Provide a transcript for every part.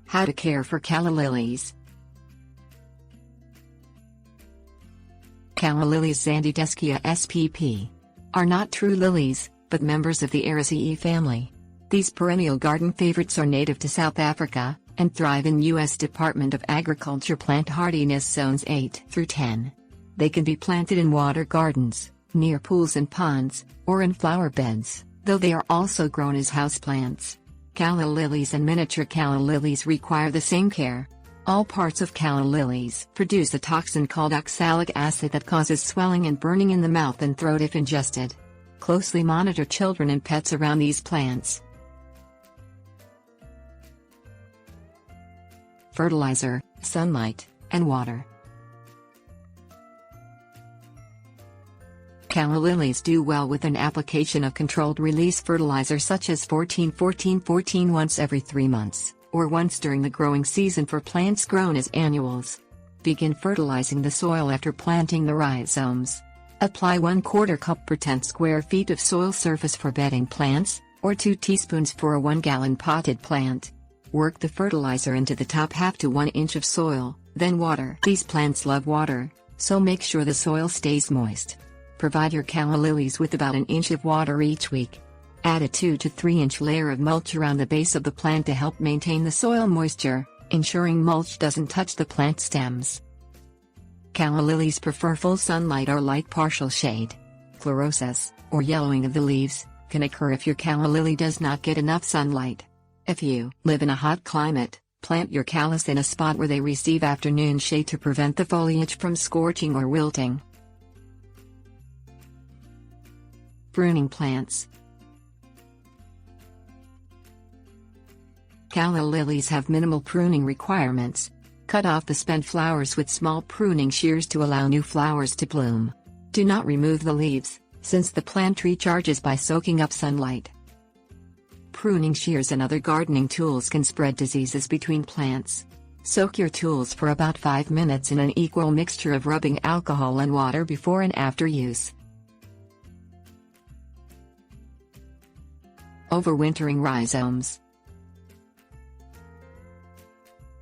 How to care for calla lilies. Calla lilies Zantedeschia spp. are not true lilies, but members of the Araceae family. These perennial garden favorites are native to South Africa, and thrive in U.S. Department of Agriculture plant hardiness zones 8 through 10. They can be planted in water gardens, near pools and ponds, or in flower beds, though they are also grown as houseplants. Calla lilies and miniature calla lilies require the same care. All parts of calla lilies produce a toxin called oxalic acid that causes swelling and burning in the mouth and throat if ingested. Closely monitor children and pets around these plants. Fertilizer, sunlight, and water. Calla lilies do well with an application of controlled release fertilizer such as 14-14-14 once every 3 months, or once during the growing season for plants grown as annuals. Begin fertilizing the soil after planting the rhizomes. Apply 1/4 cup per 10 square feet of soil surface for bedding plants, or 2 teaspoons for a 1-gallon potted plant. Work the fertilizer into the top half to 1 inch of soil, then water. These plants love water, so make sure the soil stays moist. Provide your calla lilies with about 1 inch of water each week. Add a 2 to 3 inch layer of mulch around the base of the plant to help maintain the soil moisture, ensuring mulch doesn't touch the plant stems. Calla lilies prefer full sunlight or light partial shade. Chlorosis, or yellowing of the leaves, can occur if your calla lily does not get enough sunlight. If you live in a hot climate, plant your callas in a spot where they receive afternoon shade to prevent the foliage from scorching or wilting. Pruning plants. Calla lilies have minimal pruning requirements. Cut off the spent flowers with small pruning shears to allow new flowers to bloom. Do not remove the leaves, since the plant recharges by soaking up sunlight. Pruning shears and other gardening tools can spread diseases between plants. Soak your tools for about 5 minutes in an equal mixture of rubbing alcohol and water before and after use. Overwintering rhizomes.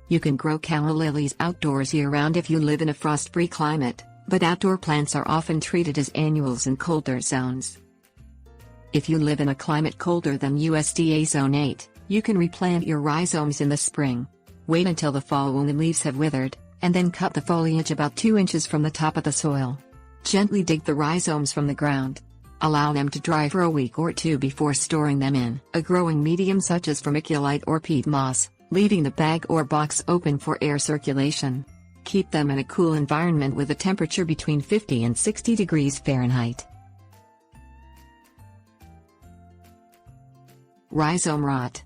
You can grow calla lilies outdoors year-round if you live in a frost-free climate, but outdoor plants are often treated as annuals in colder zones. If you live in a climate colder than USDA Zone 8, you can replant your rhizomes in the spring. Wait until the fall when the leaves have withered, and then cut the foliage about 2 inches from the top of the soil. Gently dig the rhizomes from the ground. Allow them to dry for a week or 2 before storing them in a growing medium such as vermiculite or peat moss, leaving the bag or box open for air circulation. Keep them in a cool environment with a temperature between 50 and 60 degrees Fahrenheit. Rhizome rot.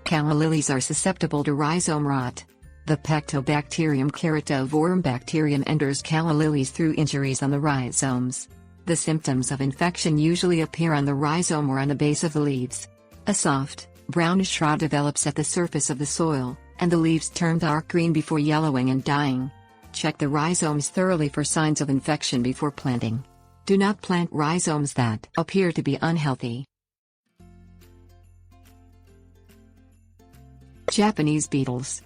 Calla lilies are susceptible to rhizome rot. The Pectobacterium keratovorm bacterium enters calla lilies through injuries on the rhizomes. The symptoms of infection usually appear on the rhizome or on the base of the leaves. A soft, brownish rot develops at the surface of the soil, and the leaves turn dark green before yellowing and dying. Check the rhizomes thoroughly for signs of infection before planting. Do not plant rhizomes that appear to be unhealthy. Japanese beetles.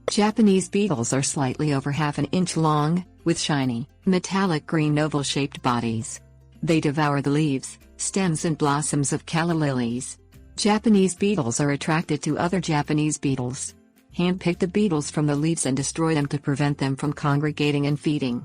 Japanese beetles are slightly over ½ inch long, with shiny, metallic green oval-shaped bodies. They devour the leaves, stems and blossoms of calla lilies. Japanese beetles are attracted to other Japanese beetles. Handpick the beetles from the leaves and destroy them to prevent them from congregating and feeding.